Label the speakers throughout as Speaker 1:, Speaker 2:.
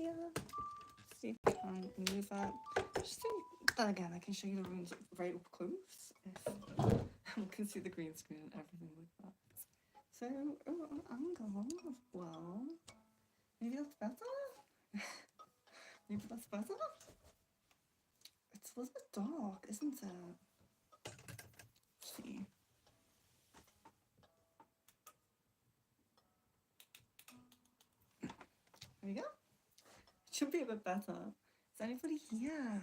Speaker 1: here. Let's see if I can move that. Just think, then again, I can show you the runes very up close if you can see the green screen and everything like that. So, angle as well. Maybe that's better? Maybe that's better? It's a little bit dark, isn't it? Let's see. There we go. It should be a bit better. Is anybody here?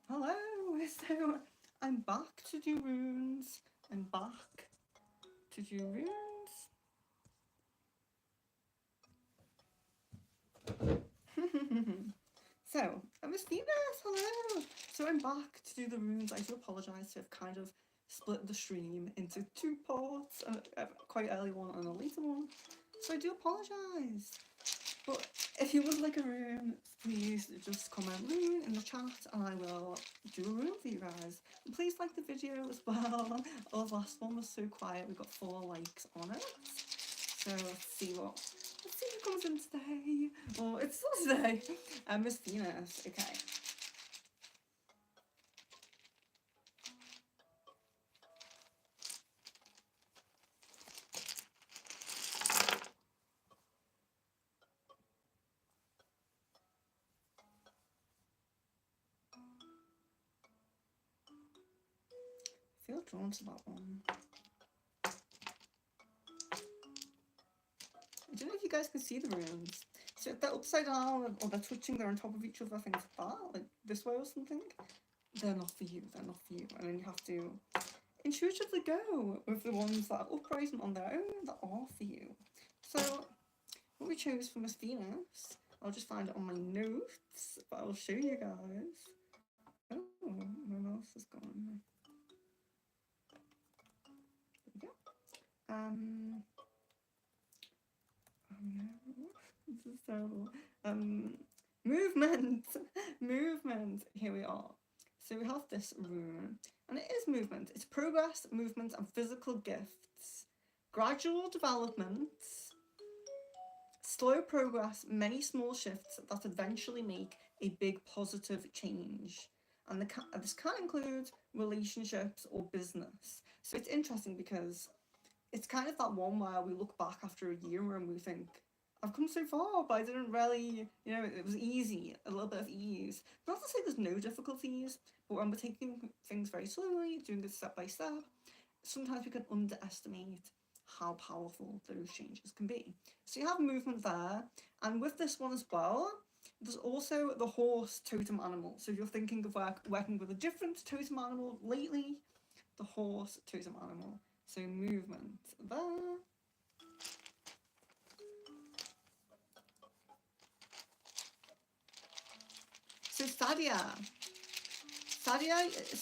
Speaker 1: Hello! So, I'm back to do runes. I'm back to do runes. So, Miss Venus, hello! So I'm back to do the runes. I do apologise to have kind of split the stream into two parts, a quite early one and a later one. So I do apologise. But if you would like a rune, please just comment rune in the chat and I will do a rune for you guys. And please like the video as well. Our last one was so quiet, we got 4 likes on it. So let's see who comes in today. Oh, it's still today. Miss Venus, okay. I feel drawn to that one. I don't know if you guys can see the runes. So if they're upside down or they're touching, they're on top of each other, things like that, like this way or something, they're not for you, they're not for you. And then you have to intuitively go with the ones that are upright and on their own that are for you. So what we chose for Miss Venus, I'll just find it on my notes, but I'll show you guys. Oh, my mouse is gone. There we go. Oh no, this is terrible. Movement! Movement! Here we are. So we have this rune, and it is movement. It's progress, movement, and physical gifts. Gradual development, slow progress, many small shifts that eventually make a big positive change. And this can include relationships or business. So it's interesting because it's kind of that one where we look back after a year and we think, I've come so far, but I didn't really, you know, it was easy, a little bit of ease. Not to say there's no difficulties, but when we're taking things very slowly, doing it step by step, sometimes we can underestimate how powerful those changes can be. So you have movement there, and with this one as well, there's also the horse totem animal. So if you're thinking of working with a different totem animal lately, the horse totem animal. So movement there. So Sadia,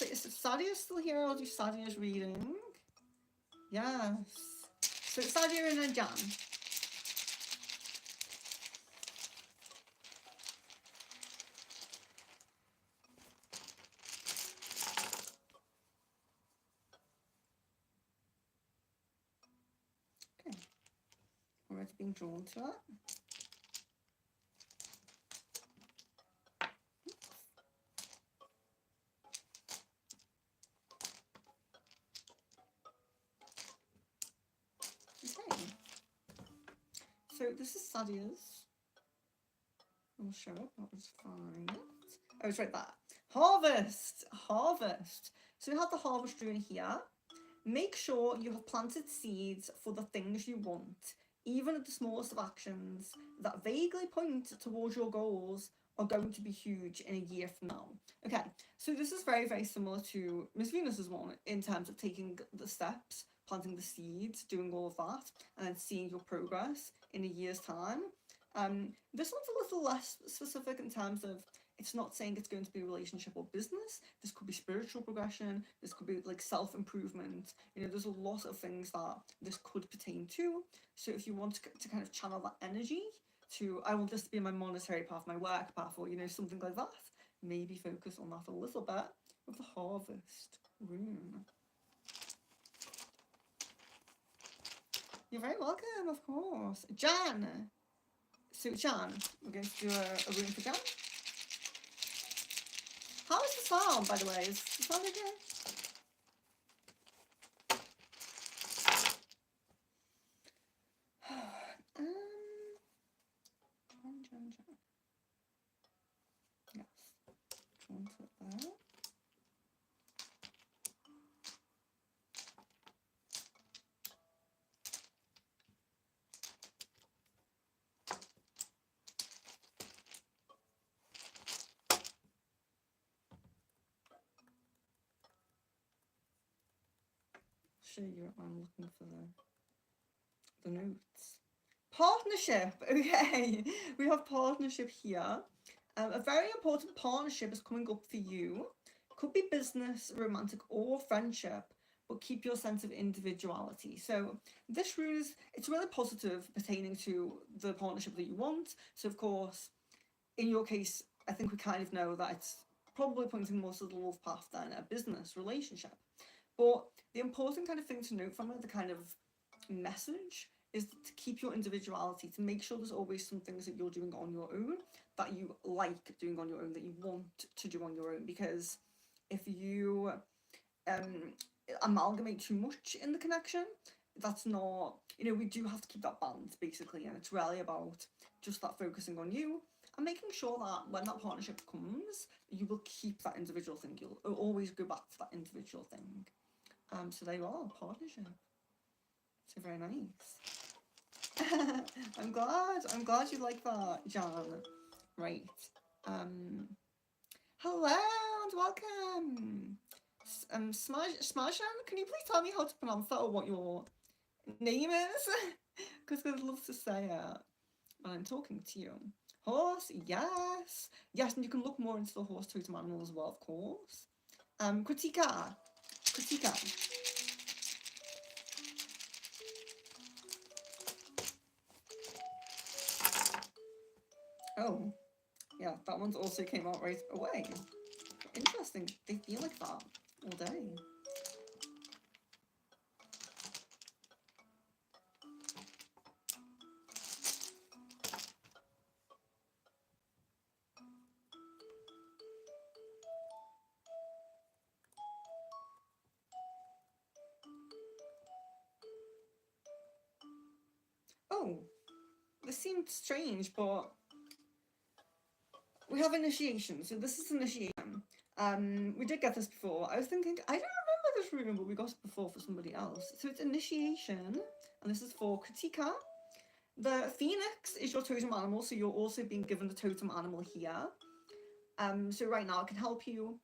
Speaker 1: is Sadia still here? I'll do Sadia's reading. Yes. So Sadia and then Jan. Okay. Already being drawn to it. Okay. So this is Sadia's. I'll show it. I'll just find it. Oh, it's right there. Harvest. Harvest. So we have the harvest rune here. Make sure you have planted seeds for the things you want. Even the smallest of actions that vaguely point towards your goals are going to be huge in a year from now. Okay, so this is very, very similar to Miss Venus's one in terms of taking the steps, planting the seeds, doing all of that, and then seeing your progress in a year's time. This one's a little less specific in terms of it's not saying it's going to be a relationship or business. This could be spiritual progression. This could be like self-improvement. You know, there's a lot of things that this could pertain to. So if you want to kind of channel that energy to, I want this to be my monetary path, my work path, or, you know, something like that, maybe focus on that a little bit with the harvest rune. You're very welcome, of course. Jan. So Jan, we're going to do a rune for Jan. How is the sound, by the way? Is the sound okay? Jan. Yes. Drawn to it there. Show you I'm looking for the notes. Partnership. Okay, we have partnership here. A very important partnership is coming up for you. Could be business, romantic, or friendship, but keep your sense of individuality. So this rune is, it's really positive pertaining to the partnership that you want. So of course, in your case, I think we kind of know that it's probably pointing more to the love path than a business relationship. But the important kind of thing to note from it, the kind of message, is to keep your individuality, to make sure there's always some things that you're doing on your own that you like doing on your own, that you want to do on your own. Because if you amalgamate too much in the connection, that's not, you know, we do have to keep that balance basically, and it's really about just that focusing on you and making sure that when that partnership comes, you will keep that individual thing. You'll always go back to that individual thing. So there you are, partnership. So very nice. I'm glad you like that, Jan. Right. Hello and welcome. Smashan, can you please tell me how to pronounce that or what your name is? Because I'd love to say it when I'm talking to you. Horse, yes. Yes, and you can look more into the horse totem animal as well, of course. Kritika. Oh, yeah, that one's also came out right away. Interesting. They feel like that all day. Oh, this seemed strange, but we have initiation. So this is initiation. We did get this before. I was thinking, I don't remember this room, but we got it before for somebody else. So it's initiation, and this is for Kritika. The phoenix is your totem animal, so you're also being given the totem animal here. So right now it can help you.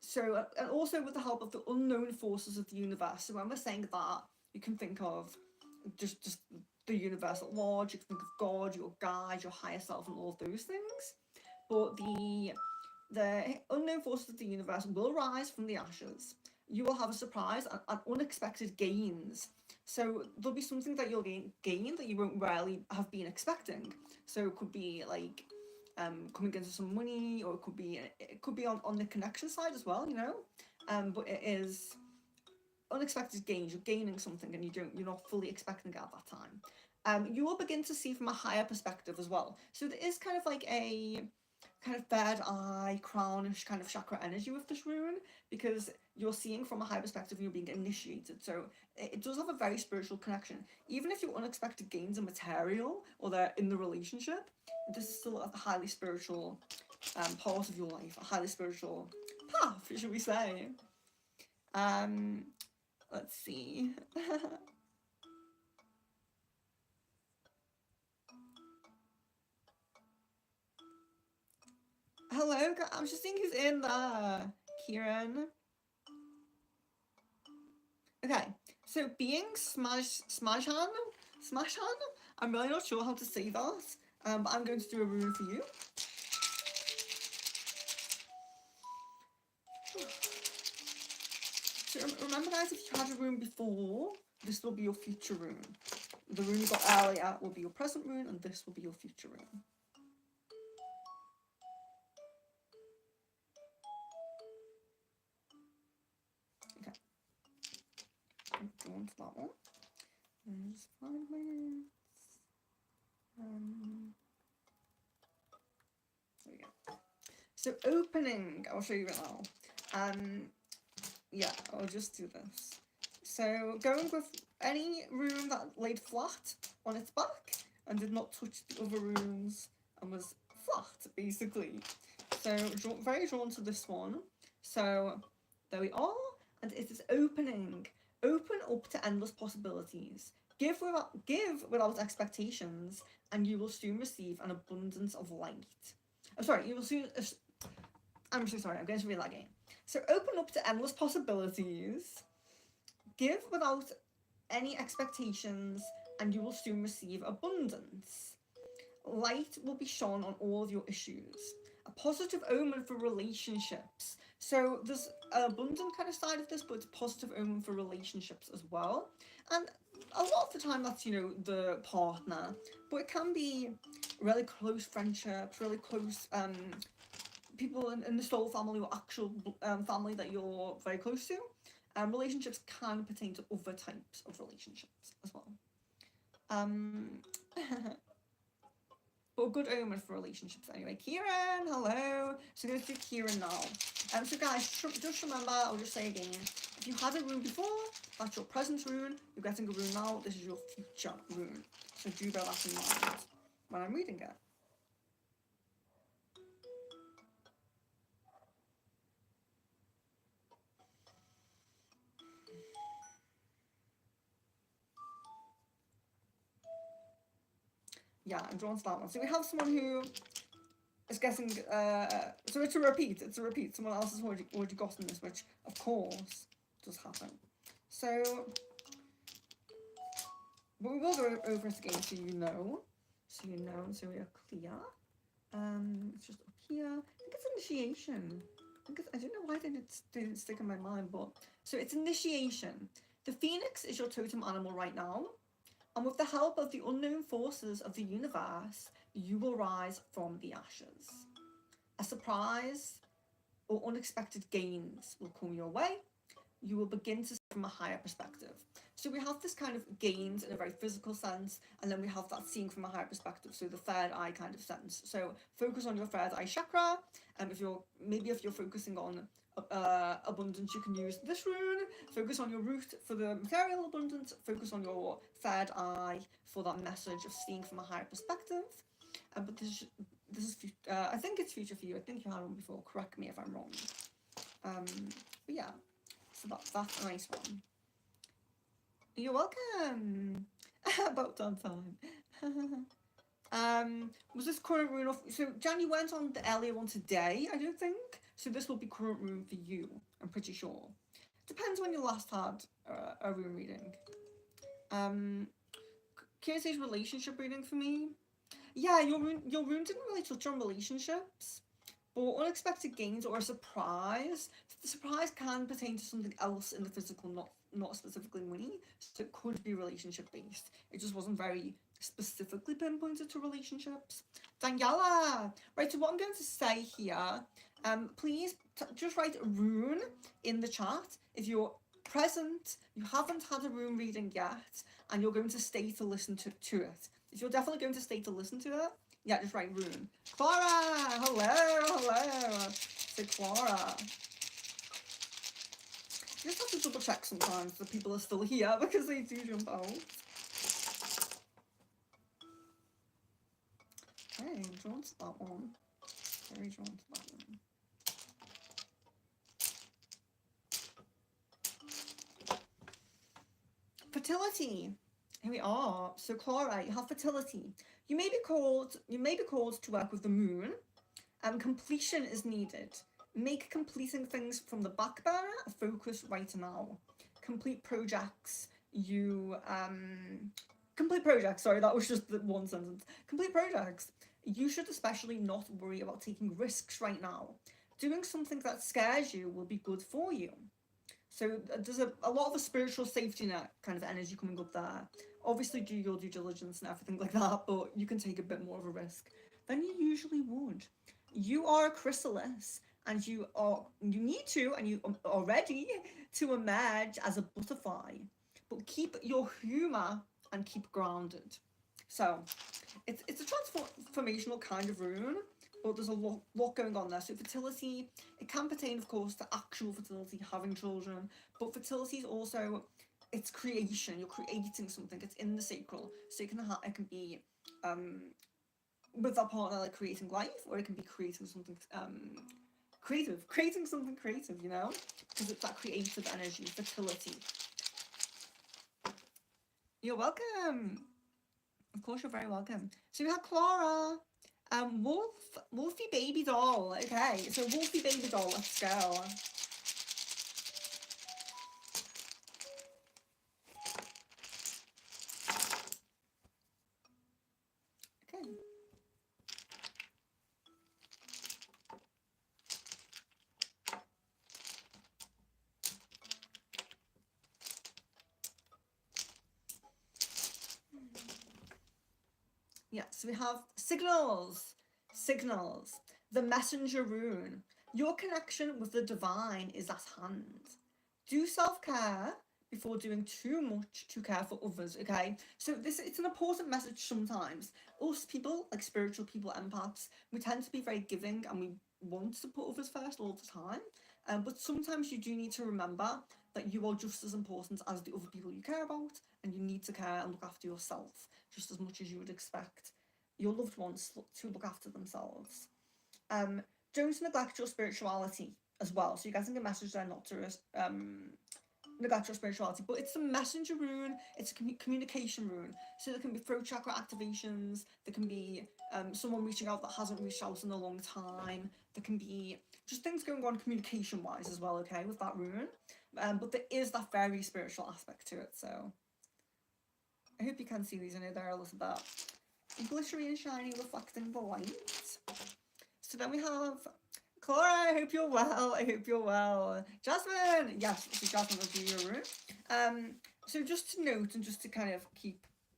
Speaker 1: So and also with the help of the unknown forces of the universe. So when we're saying that, you can think of just the universe at large. You can think of God, your guide, your higher self, and all of those things. But the unknown forces of the universe will rise from the ashes. You will have a surprise and unexpected gains. So there'll be something that you'll gain that you won't really have been expecting. So it could be like coming into some money, or it could be on the connection side as well, you know. But it is unexpected gains. You're gaining something and you're not fully expecting it at that time. You will begin to see from a higher perspective as well. So there is kind of like a kind of third eye, crownish kind of chakra energy with this rune, because you're seeing from a high perspective and you're being initiated. So it does have a very spiritual connection. Even if your unexpected gains are material or they're in the relationship, this is still a highly spiritual part of your life, a highly spiritual path, should we say. Let's see. Hello, I'm just seeing who's in there. Kieran. Okay, so being Smashan, I'm really not sure how to say that, but I'm going to do a rune for you. So remember guys, if you had a rune before, this will be your future rune. The rune you got earlier will be your present rune, and this will be your future rune. Okay. Go on to that one. Just 5 minutes. There we go. So opening, I'll show you it now. Yeah, I'll just do this. So going with any rune that laid flat on its back and did not touch the other runes and was flat, basically. So very drawn to this one. So there we are, and it is opening. Open up to endless possibilities. Give without expectations, and you will soon receive an abundance of light. I'm sorry, you will soon. I'm so sorry. I'm going to read that again. So open up to endless possibilities. Give without any expectations, and you will soon receive abundance. Light will be shone on all of your issues. A positive omen for relationships. So there's an abundant kind of side of this, but it's a positive omen for relationships as well. And a lot of the time that's, the partner, but it can be really close friendships, really close people in the soul family or actual family that you're very close to. Relationships can pertain to other types of relationships as well. But a good omen for relationships anyway. Kieran, hello. So I'm going to do Kieran now. So guys, just remember, I'll just say again, if you had a rune before, that's your present rune. You're getting a rune now, this is your future rune. So do bear that in mind when I'm reading it. Yeah, I'm drawn to that one. So we have someone who is guessing, so it's a repeat, someone else has already gotten this, which of course does happen. So, but we will go over it again so you know, so we are clear. It's just up here, I think it's initiation. I don't know why it didn't stick in my mind, but, so it's initiation. The phoenix is your totem animal right now. And with the help of the unknown forces of the universe, you will rise from the ashes. A surprise or unexpected gains will come your way. You will begin to see from a higher perspective. So we have this kind of gains in a very physical sense, and then we have that seeing from a higher perspective, so the third eye kind of sense. So focus on your third eye chakra, and if you're focusing on abundance, you can use this rune. Focus on your root for the material abundance. Focus on your third eye for that message of seeing from a higher perspective. But this is I think it's future for you. I think you had one before. Correct me if I'm wrong. But yeah, so that's a nice one. You're welcome. About damn time. Was this current rune off? So Jan, you went on the earlier one today, I don't think. So this will be current rune for you, I'm pretty sure. Depends when you last had a rune reading. Kira says relationship reading for me. Yeah, your rune didn't really touch on relationships, but unexpected gains or a surprise. The surprise can pertain to something else in the physical, not specifically money. So it could be relationship based. It just wasn't very specifically pinpointed to relationships. Daniela, right? So what I'm going to say here, please just write rune in the chat if you're present, you haven't had a rune reading yet, and you're going to stay to listen to it. If you're definitely going to stay to listen to it, yeah, just write rune. Clara, hello. So Clara. You just have to double check sometimes that people are still here because they do jump out. Okay, I'm drawn to that one. Very drawn to that one. Fertility. Here we are. So Clara, you have fertility. You may be called to work with the moon. Completion is needed. Make completing things from the back burner a focus right now. Complete projects. Sorry, that was just the one sentence. Complete projects. You should especially not worry about taking risks right now. Doing something that scares you will be good for you. So there's a lot of a spiritual safety net kind of energy coming up there. Obviously do your due diligence and everything like that, but you can take a bit more of a risk than you usually would. You are a chrysalis, and you need to, and you are ready to emerge as a butterfly. But keep your humor and keep grounded. So it's a transformational kind of rune, but there's a lot going on there. So fertility, it can pertain, of course, to actual fertility, having children, but fertility is also, it's creation. You're creating something. It's in the sacral, so it can be with that partner, like creating life, or it can be creating something creating something creative, you know, because it's that creative energy, fertility. You're welcome. Of course, you're very welcome. So we have Clara. Wolfie baby doll. Okay, so Wolfie baby doll, let's go. Okay. Yeah, so we have signals. Signals. The messenger rune. Your connection with the divine is at hand. Do self-care before doing too much to care for others, okay? So it's an important message sometimes. Us people, like spiritual people, empaths, we tend to be very giving and we want to put others first all the time. But sometimes you do need to remember that you are just as important as the other people you care about, and you need to care and look after yourself just as much as you would expect your loved ones to look after themselves. Don't neglect your spirituality as well. So you're getting a message there not to neglect your spirituality, but it's a messenger rune, it's a communication rune. So there can be throat chakra activations, there can be someone reaching out that hasn't reached out in a long time, there can be just things going on communication wise as well, okay, with that rune. But there is that very spiritual aspect to it, so I hope you can see these. I know they're a little bit glittery and shiny, reflecting the light. So then we have Clara, I hope you're well. I hope you're well. Jasmine, yes, so Jasmine will do your room. So just to note and just to kind of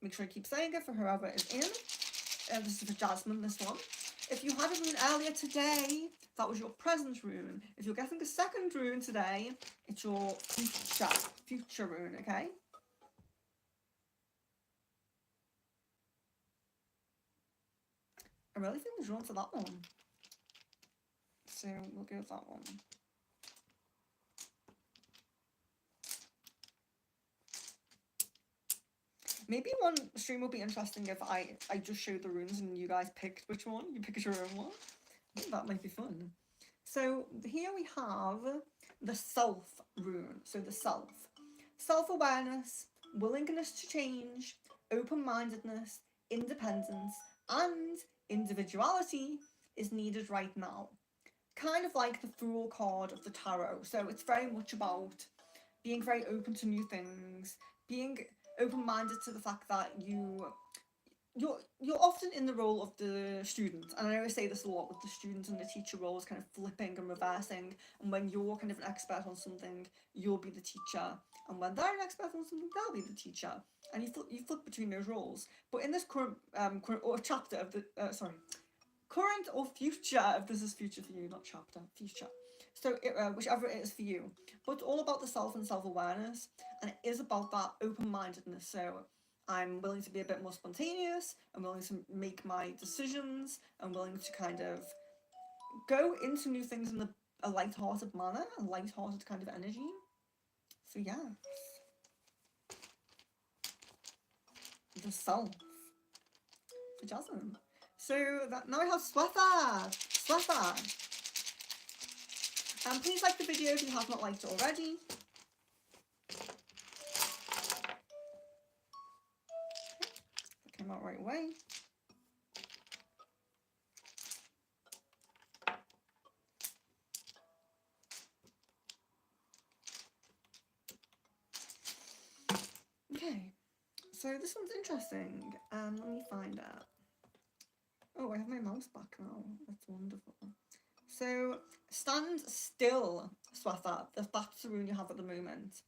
Speaker 1: make sure I keep saying it for whoever is in. This is for Jasmine, this one. If you had a rune earlier today, that was your present rune. If you're getting a second rune today, it's your future rune, okay? I really think we're drawn to that one. So we'll go with that one. Maybe one stream will be interesting if I just show the runes and you guys picked which one. You pick your own one. I think that might be fun. So here we have the self rune. So the self. Self-awareness, willingness to change, open-mindedness, independence, and individuality is needed right now. Kind of like the Fool card of the tarot. So it's very much about being very open to new things, being open-minded to the fact that you're often in the role of the student, and I always say this a lot with the student and the teacher roles kind of flipping and reversing, and when you're kind of an expert on something, you'll be the teacher, and when they're an expert on something, they'll be the teacher, and you flip between those roles. But in this current or chapter of the current or future, if this is future for you, not chapter, future, so whichever it is for you, but all about the self and self-awareness, and it is about that open-mindedness. So I'm willing to be a bit more spontaneous, I'm willing to make my decisions, I'm willing to kind of go into new things in a light-hearted manner, a light-hearted kind of energy. So yeah, the self for Jasmine. So now we have Swetha. Please like the video if you have not liked it already. That came out right away. Okay, so this one's interesting. Let me find out. Oh, I have my mouse back now. That's wonderful. So, stand still, Swetha. That's the rune you have at the moment.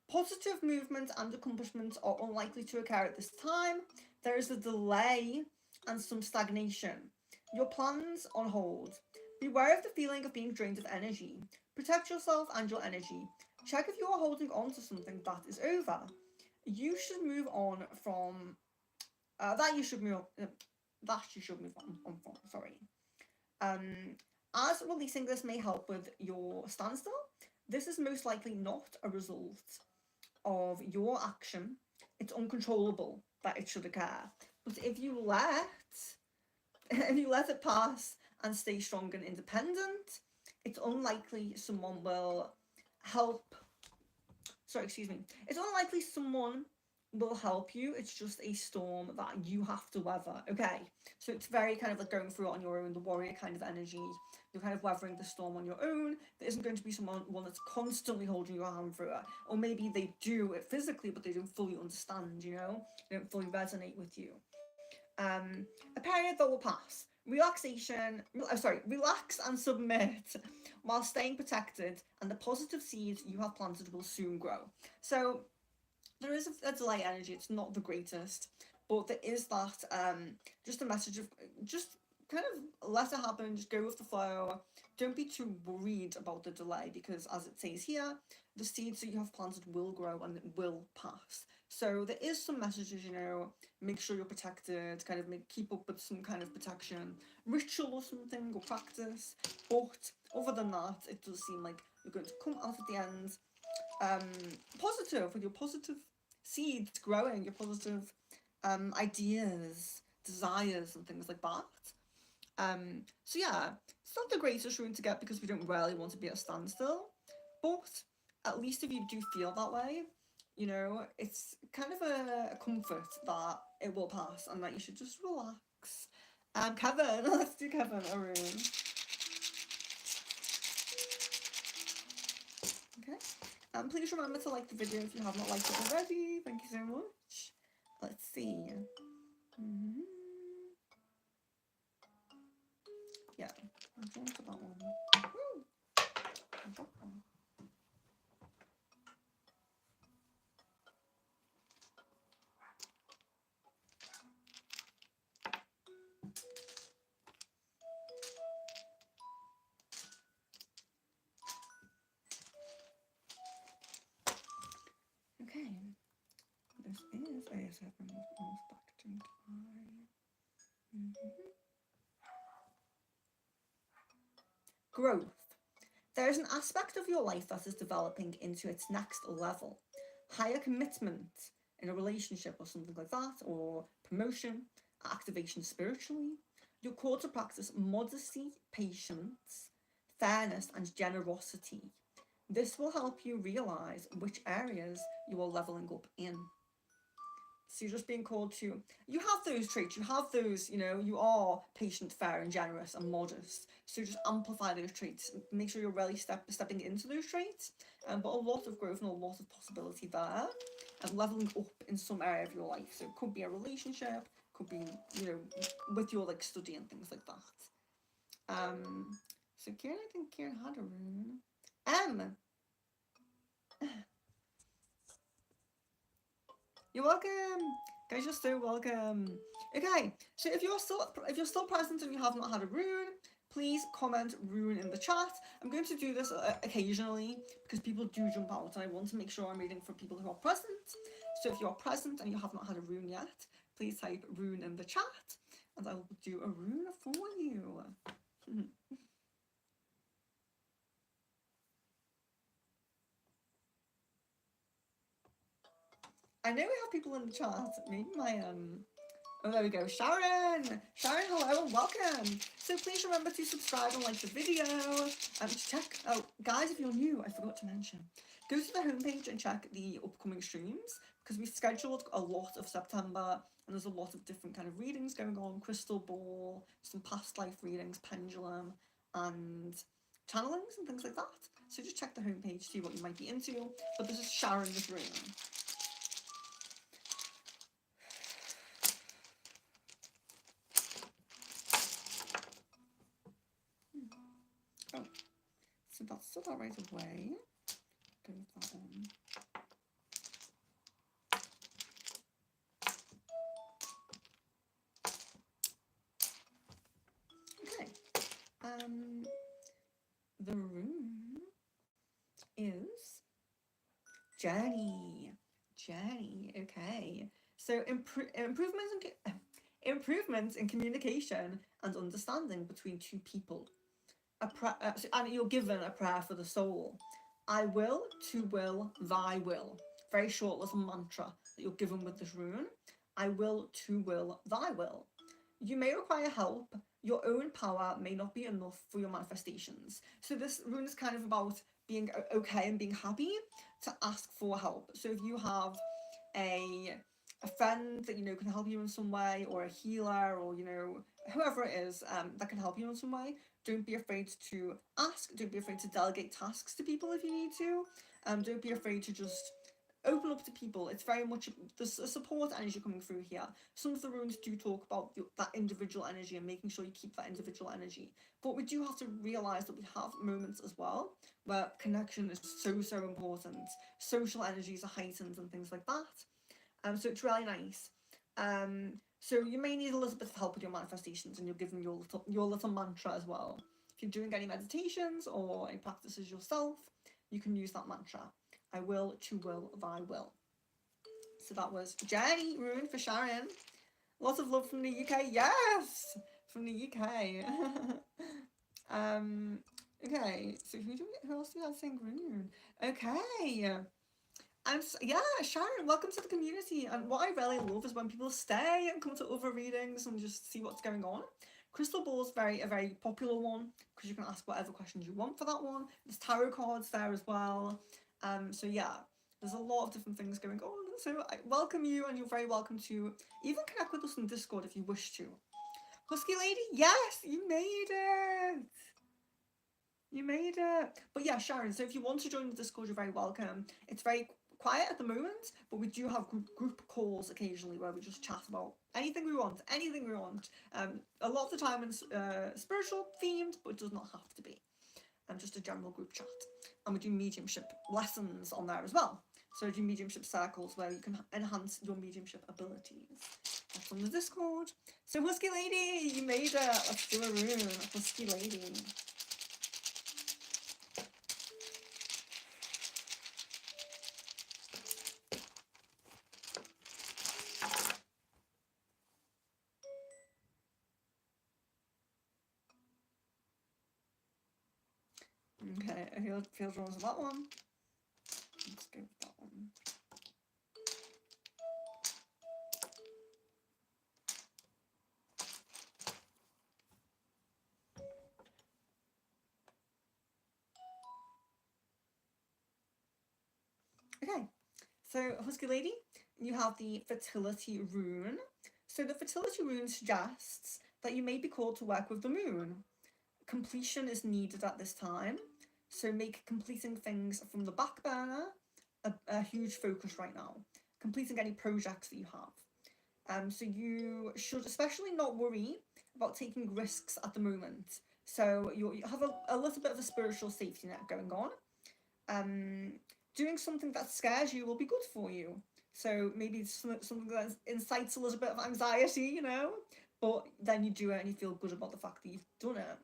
Speaker 1: Positive movement and accomplishments are unlikely to occur at this time. There is a delay and some stagnation. Your plans on hold. Beware of the feeling of being drained of energy. Protect yourself and your energy. Check if you are holding on to something that is over. you should move on from that. You should move that you should move on from. Sorry. Um, as releasing this may help with your standstill, this is most likely not a result of your action. It's uncontrollable that it should occur. But if you let it pass and stay strong and independent, it's unlikely someone will help. Sorry, excuse me. It's unlikely someone will help you. It's just a storm that you have to weather. Okay, so it's very kind of like going through it on your own, the warrior kind of energy. You're kind of weathering the storm on your own. There isn't going to be one that's constantly holding your hand through it, or maybe they do it physically, but they don't fully understand. You know, they don't fully resonate with you. A period that will pass. Relax and submit while staying protected, and the positive seeds you have planted will soon grow. So there is a delay energy. It's not the greatest, but there is that just a message of just kind of let it happen. Just go with the flow. Don't be too worried about the delay, because as it says here, the seeds that you have planted will grow and it will pass. So there is some messages, make sure you're protected, kind of keep up with some kind of protection, ritual or something, or practice. But other than that, it does seem like you're going to come out at the end positive, with your positive seeds growing, your positive ideas, desires, and things like that. So yeah, it's not the greatest rune to get because we don't really want to be at a standstill, but at least if you do feel that way, it's kind of a comfort that it will pass and that you should just relax. Kevin, let's do Kevin a rune. Okay. Please remember to like the video if you have not liked it already. Thank you so much. Let's see. Mm-hmm. Yeah, I'm going for that one. Woo! I got one. Okay, this is A7 spectrum Growth. There is an aspect of your life that is developing into its next level. Higher commitment in a relationship or something like that, or promotion, activation spiritually. You're called to practice modesty, patience, fairness, and generosity. This will help you realize which areas you are leveling up in. So you're just being called to, you have those traits, you have those, you are patient, fair, and generous, and modest. So just amplify those traits, make sure you're really stepping into those traits. But a lot of growth and a lot of possibility there, and leveling up in some area of your life. So it could be a relationship, could be, with your study and things like that. So Kieran, I think Kieran had a rune. You're welcome, guys. You're so welcome. Okay, so if you're still present and you have not had a rune, please comment rune in the chat. I'm going to do this occasionally because people do jump out, and I want to make sure I'm reading for people who are present. So if you're present and you have not had a rune yet, please type rune in the chat, and I will do a rune for you. I know we have people in the chat. Maybe my oh, there we go. Sharon, hello and welcome. So please remember to subscribe and like the video. Check. Oh, guys, if you're new, I forgot to mention. Go to the homepage and check the upcoming streams, because we've scheduled a lot of September, and there's a lot of different kind of readings going on. Crystal ball, some past life readings, pendulum, and channelings and things like that. So just check the homepage, see what you might be into. But this is Sharon's room. Oh, so that's still that right away. Go with that one. Okay. The rune is Journey. Jenny, okay. So improvements in communication and understanding between two people. And you're given a prayer for the soul. I will, to will, thy will. Very short little mantra that you're given with this rune. I will, to will, thy will. You may require help. Your own power may not be enough for your manifestations. So this rune is kind of about being okay and being happy to ask for help. So if you have a friend that can help you in some way, or a healer, or whoever it is that can help you in some way, don't be afraid to ask. Don't be afraid to delegate tasks to people if you need to. Don't be afraid to just open up to people. It's very much, there's a support energy coming through here. Some of the runes do talk about that individual energy and making sure you keep that individual energy, but we do have to realize that we have moments as well where connection is so important. Social energies are heightened and things like that. So it's really nice. So you may need a little bit of help with your manifestations, and you're given your little mantra as well. If you're doing any meditations or any practices yourself, you can use that mantra. I will, to will, thy will. So that was Jenny Rune for Sharon. Lots of love from the UK. Yes, from the UK. Okay. So who else do we have saying Rune? Okay. Yeah, Sharon, welcome to the community. And what I really love is when people stay and come to other readings and just see what's going on. Crystal Ball is a very popular one because you can ask whatever questions you want for that one. There's tarot cards there as well. So yeah, there's a lot of different things going on. So I welcome you, and you're very welcome to even connect with us on Discord if you wish to. Husky Lady, yes, you made it. You made it. But yeah, Sharon, so if you want to join the Discord, you're very welcome. It's very quiet at the moment, but we do have group calls occasionally where we just chat about anything we want. A lot of the time it's spiritual themed, but it does not have to be. Just a general group chat. And we do mediumship lessons on there as well. So we do mediumship circles where you can enhance your mediumship abilities. That's on the Discord. So Husky Lady, you made it. Let's do a rune. Husky Lady. Okay, I feel drawn to that one. Let's go with that one. Okay, so Husky Lady, you have the fertility rune. So the fertility rune suggests that you may be called to work with the moon. Completion is needed at this time, so make completing things from the back burner a huge focus right now. Completing any projects that you have. So you should especially not worry about taking risks at the moment. So you have a little bit of a spiritual safety net going on. Doing something that scares you will be good for you. So maybe something that incites a little bit of anxiety, but then you do it and you feel good about the fact that you've done it.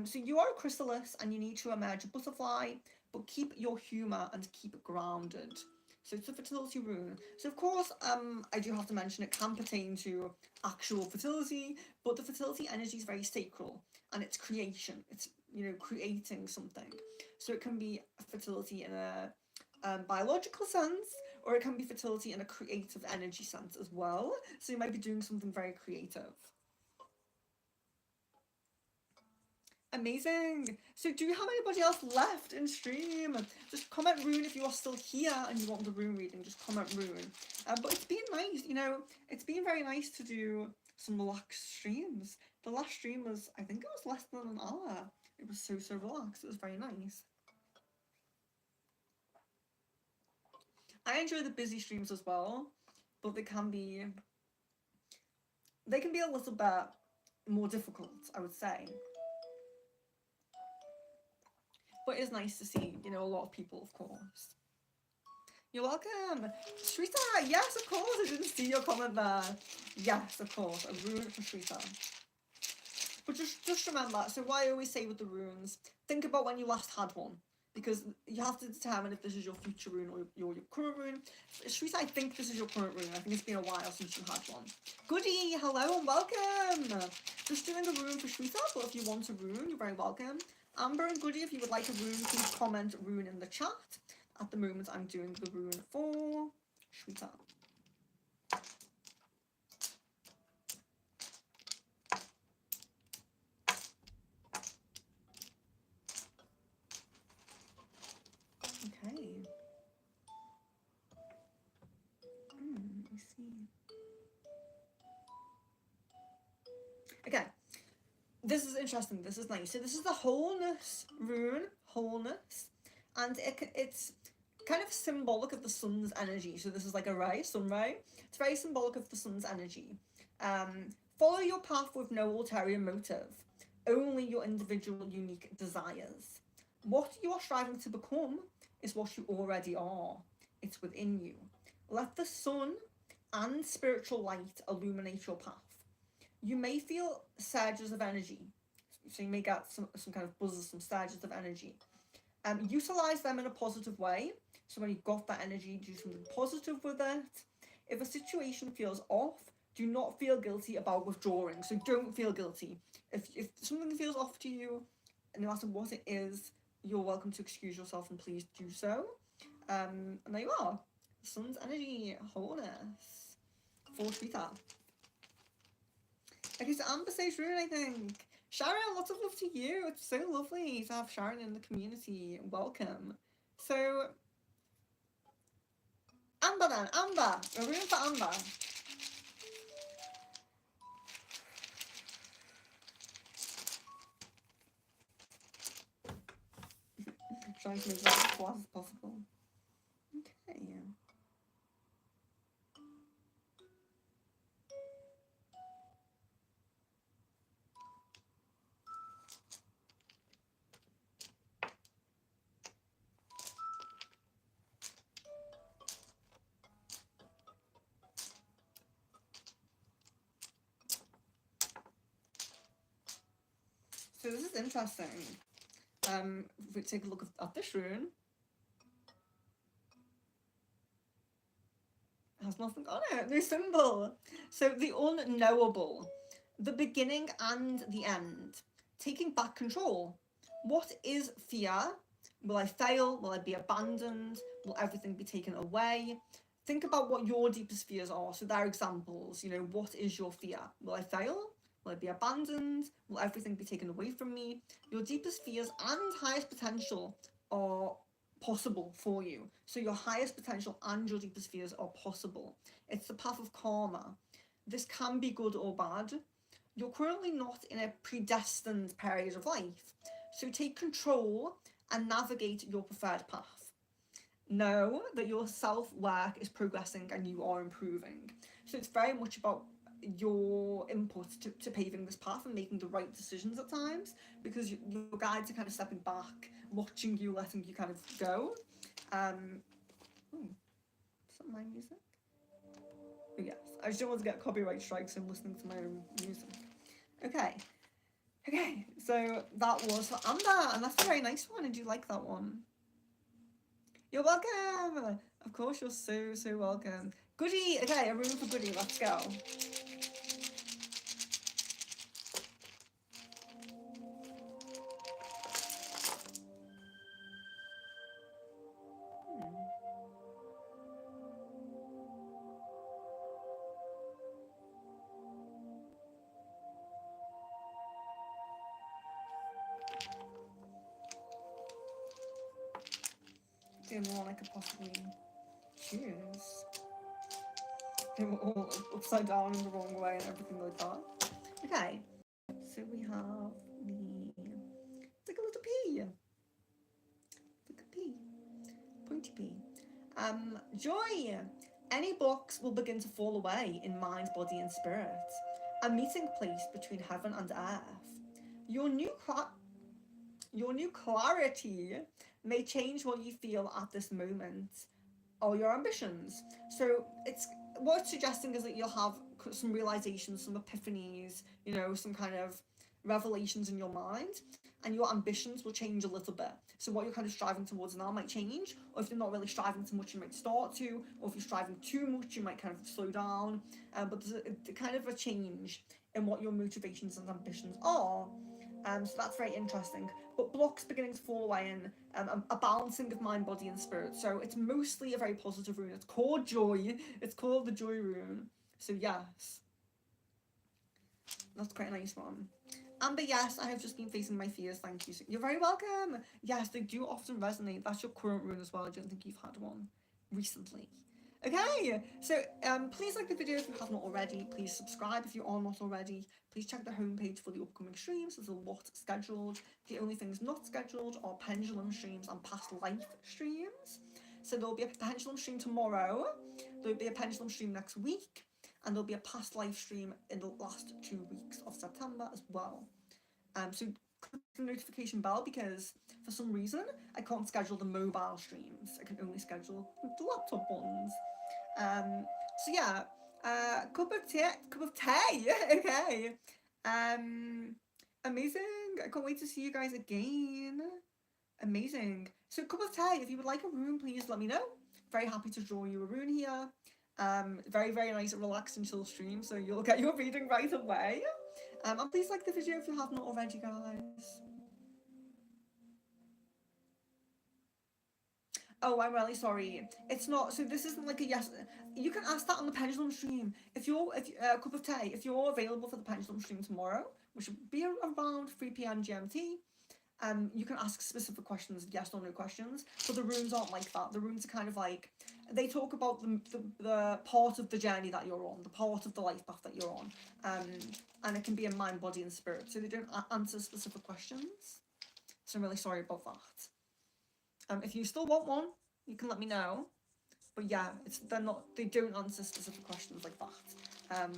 Speaker 1: So you are a chrysalis and you need to emerge a butterfly, but keep your humour and keep it grounded. So it's a fertility rune. So of course, I do have to mention it can pertain to actual fertility, but the fertility energy is very sacral and it's creation. It's, creating something. So it can be fertility in a biological sense, or it can be fertility in a creative energy sense as well. So you might be doing something very creative. Amazing. So do you have anybody else left in stream? Just comment rune if you are still here and you want the rune reading. Just comment rune. But it's been nice, it's been very nice to do some relaxed streams. The last stream was, I think it was less than an hour. It was so relaxed. It was very nice. I enjoy the busy streams as well, but they can be a little bit more difficult, I would say. But it's nice to see, a lot of people, of course. You're welcome. Shrita, yes, of course. I didn't see your comment there. Yes, of course. A rune for Shrita. But just remember, so what I always say with the runes, think about when you last had one. because you have to determine if this is your future rune or your current rune. Shweta, I think this is your current rune. I think it's been a while since you had one. Goody, hello and welcome. Just doing a rune for Shweta, but if you want a rune, you're very welcome. Amber and Goody, if you would like a rune, please comment rune in the chat. At the moment, I'm doing the rune for Shweta. Okay. Let me see. Okay. This is interesting. This is nice. So this is the wholeness rune, wholeness, and it's kind of symbolic of the sun's energy. So this is like a ray, sun ray. It's very symbolic of the sun's energy. Follow your path with no ulterior motive, only your individual unique desires. What you are striving to become is what you already are. It's within you. Let the sun and spiritual light illuminate your path. You may feel surges of energy, so you may get some kind of buzzes, some surges of energy. Utilize them in a positive way. So when you've got that energy, do something positive with it. If a situation feels off, do not feel guilty about withdrawing. So don't feel guilty. If something feels off to you, no matter what it is, you're welcome to excuse yourself and please do so. And there you are. Sun's energy, wholeness. For Shweta. Okay, so Amber says rune, I think. Sharon, lots of love to you. It's so lovely to have Sharon in the community. Welcome. So, Amber then. Amber. A rune for Amber. Trying to make that as flat as possible. Okay. So this is interesting. If we take a look at this rune, it has nothing on it, no symbol. So the unknowable, the beginning and the end, taking back control. What is fear? Will I fail? Will I be abandoned? Will everything be taken away? Think about what your deepest fears are. So they're examples. You know, what is your fear? Will I fail? Will I be abandoned? Will everything be taken away from me? Your deepest fears and highest potential are possible for you. So your highest potential and your deepest fears are possible. It's the path of karma. This can be good or bad. You're currently not in a predestined period of life. So take control and navigate your preferred path. Know that your self-work is progressing and you are improving. So it's very much about your input to paving this path and making the right decisions at times, because your guides are kind of stepping back, watching you, letting you kind of go. Is that my music? Oh, yes. I just don't want to get copyright strikes and listening to my own music. Okay. Okay, so that was for Amber, and that's a very nice one. Did you like that one? You're welcome! Of course, you're so welcome. Goody! Okay, a room for Goody, let's go. The only one I could possibly choose. They were all upside down in the wrong way and everything like that. Okay, so we have the little P. Like a P. Pointy P. Joy. Any blocks will begin to fall away in mind, body, and spirit. A meeting place between heaven and earth. Your new clarity may change what you feel at this moment or your ambitions. So what it's suggesting is that you'll have some realizations, some epiphanies, you know, some kind of revelations in your mind, and your ambitions will change a little bit. So what you're kind of striving towards now might change, or if you're not really striving too much, you might start to, or if you're striving too much, you might kind of slow down. But there's a kind of a change in what your motivations and ambitions are. So that's very interesting. But blocks beginning to fall away and a balancing of mind, body, and spirit. So it's mostly a very positive rune. It's called joy. It's called the joy rune. So yes, that's quite a nice one. Amber, yes, I have just been facing my fears. Thank you. You're very welcome. Yes, they do often resonate. That's your current rune as well. I don't think you've had one recently. Okay, so please like the video if you have not already. Please subscribe if you are not already. Please check the homepage for the upcoming streams. There's a lot scheduled. The only things not scheduled are pendulum streams and past life streams. So there'll be a pendulum stream tomorrow. There'll be a pendulum stream next week. And there'll be a past live stream in the last 2 weeks of September as well. So click the notification bell because for some reason I can't schedule the mobile streams. I can only schedule the laptop ones. So yeah, cup of tea. Okay. Amazing. I can't wait to see you guys again. Amazing. So cup of tea. If you would like a rune, please let me know. Very happy to draw you a rune here. Very, very nice, relaxed and chill stream, so you'll get your reading right away. And please like the video if you have not already, guys. Oh, I'm really sorry. It's not. So this isn't like a yes. You can ask that on the pendulum stream. If cup of tea, if you're available for the pendulum stream tomorrow, which will be around 3 p.m. GMT, you can ask specific questions, yes or no questions. But the runes aren't like that. The runes are kind of like they talk about the part of the journey that you're on, the part of the life path that you're on, and it can be in mind, body, and spirit. So they don't answer specific questions. So I'm really sorry about that. If you still want one, you can let me know. But yeah, they don't answer specific questions like that.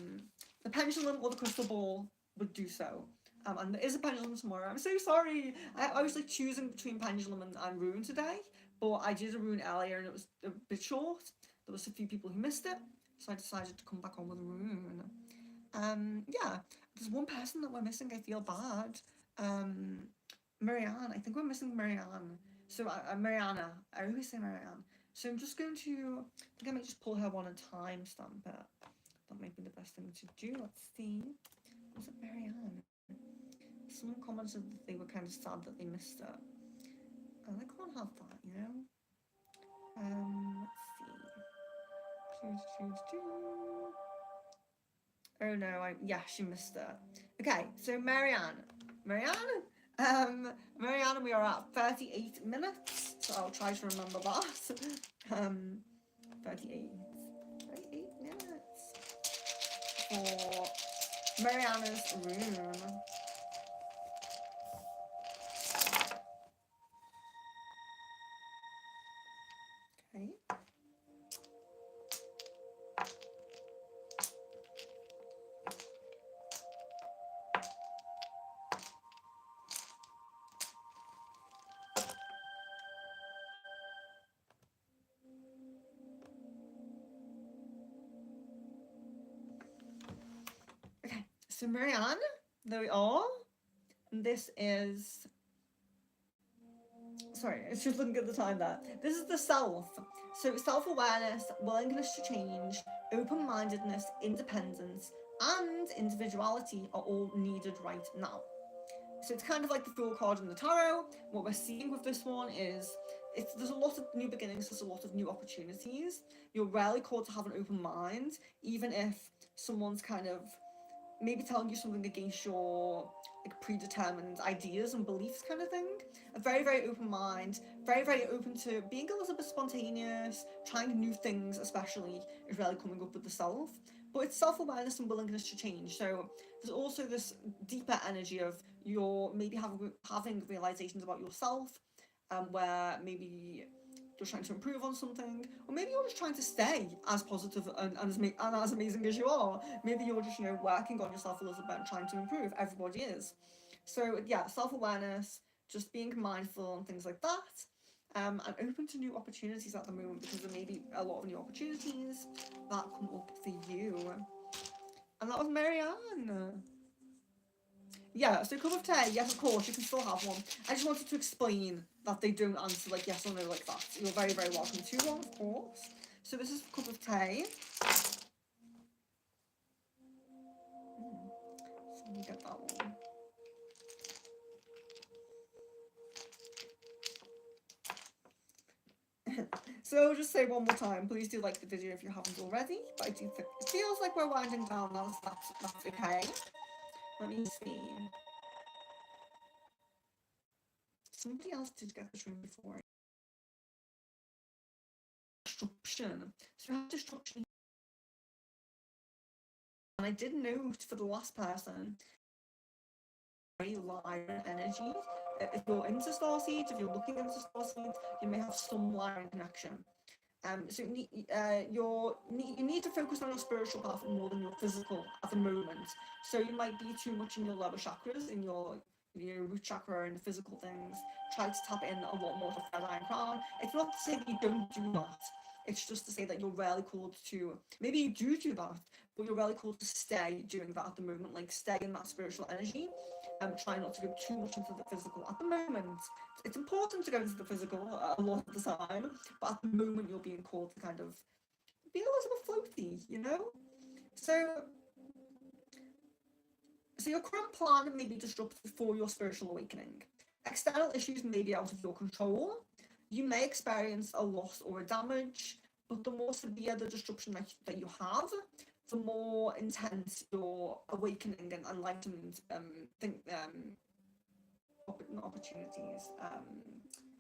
Speaker 1: The pendulum or the crystal ball would do so. And there is a pendulum tomorrow. I'm so sorry. I was like choosing between pendulum and rune today, but I did a rune earlier and it was a bit short. There was a few people who missed it, so I decided to come back on with a rune. Yeah, there's one person that we're missing. I feel bad. Marianne. I think we're missing Marianne. So Mariana. I always say Marianne. So I'm just going to. I think I might just pull her one and timestamp it. That might be the best thing to do. Let's see. Was it Marianne? Someone commented that they were kind of sad that they missed it. And I can't have that, you know? Let's see. Oh no, she missed it. Okay, so Marianne, we are at 38 minutes, so I'll try to remember that. 38 minutes for Marianne's rune. Okay. So Marianne, there we are. And this is, sorry, I was just looking at the time there. This is the self. So self-awareness, willingness to change, open-mindedness, independence, and individuality are all needed right now. So it's kind of like the Fool card in the tarot. What we're seeing with this one is there's a lot of new beginnings, there's a lot of new opportunities. You're rarely called to have an open mind, even if someone's kind of maybe telling you something against your like predetermined ideas and beliefs kind of thing. A very, very open mind, very, very open to being a little bit spontaneous, trying new things especially is really coming up with the self. But it's self-awareness and willingness to change. So there's also this deeper energy of you're maybe having realizations about yourself, where maybe you're trying to improve on something, or maybe you're just trying to stay as positive and as amazing as you are. Maybe you're just working on yourself a little bit and trying to improve. Everybody is. So yeah, self-awareness, just being mindful and things like that, and open to new opportunities at the moment, because there may be a lot of new opportunities that come up for you. And that was Marianne. Yeah, so cup of tea, yes, of course, you can still have one. I just wanted to explain that they don't answer like yes or no like that. You're very, very welcome to one, of course. So this is a cup of tea. So let me get that one. So I'll just say one more time, please do like the video if you haven't already. But I do think it feels like we're winding down now, so that's okay. Let me see. Somebody else did get this room before. Destruction. So we have destruction. And I did note for the last person, very Lyran energy. If you're into starseeds, if you're looking into starseeds, you may have some Lyran connection. So you need to focus on your spiritual path more than your physical at the moment. So you might be too much in your lower chakras, in your root chakra and physical things. Try to tap in a lot more to Third Eye and Crown. It's not to say that you don't do that. It's just to say that you're really called to, maybe you do that, but you're really called to stay doing that at the moment, like stay in that spiritual energy and try not to go too much into the physical at the moment. It's important to go into the physical a lot of the time, but at the moment you're being called to kind of be a little bit floaty, you know? So your current plan may be disrupted for your spiritual awakening. External issues may be out of your control. You may experience a loss or a damage, but the more severe the disruption that you have, the more intense your awakening and enlightenment opportunities,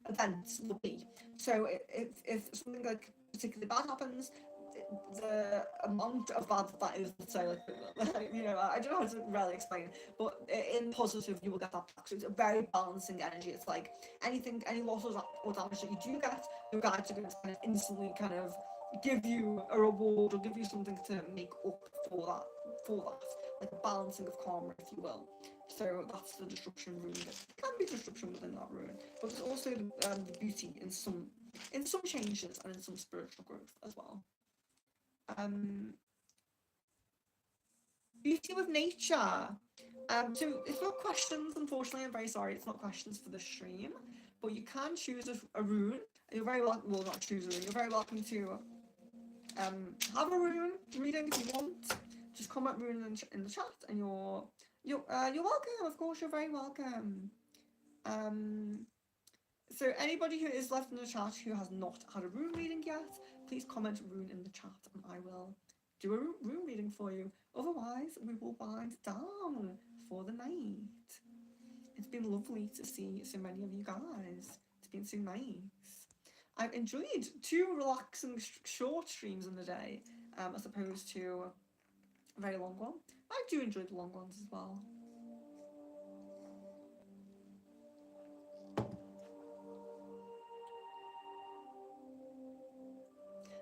Speaker 1: events will be. So if something like particularly bad happens, the amount of bad that is, let's say, like I don't know how to really explain, but in positive you will get that back. So it's a very balancing energy. It's like any losses or damage that you do get, your guides are going to kind of instantly kind of give you a reward or give you something to make up for that, like a balancing of karma, if you will. So that's the disruption rune. There can be disruption within that rune, but there's also the beauty in some changes and in some spiritual growth as well. Beauty with nature. So it's not questions, unfortunately. I'm very sorry, it's not questions for the stream, but you can choose a rune. You're very welcome. Well, not choose a rune. You're very welcome to have a rune reading if you want. Just comment rune in the chat, and you're welcome. Of course, you're very welcome. So anybody who is left in the chat who has not had a rune reading yet, please comment rune in the chat, and I will do a rune reading for you. Otherwise, we will wind down for the night. It's been lovely to see so many of you guys. It's been so nice. I've enjoyed 2 relaxing short streams in the day, as opposed to a very long one. I do enjoy the long ones as well.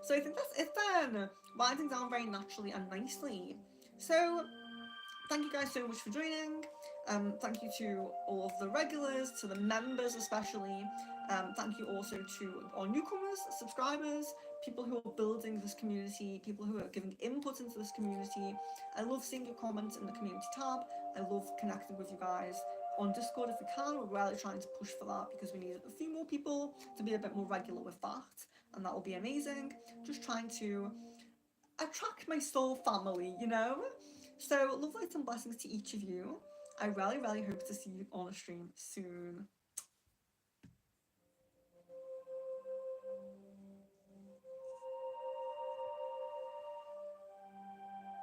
Speaker 1: So I think that's it then. Winding down very naturally and nicely. So thank you guys so much for joining. Thank you to all of the regulars, to the members especially. Thank you also to our newcomers, subscribers, people who are building this community, people who are giving input into this community. I love seeing your comments in the community tab. I love connecting with you guys on Discord if we can. We're really trying to push for that because we need a few more people to be a bit more regular with that, and that will be amazing. Just trying to attract my soul family, you know? So love, light and blessings to each of you. I really, really hope to see you on a stream soon.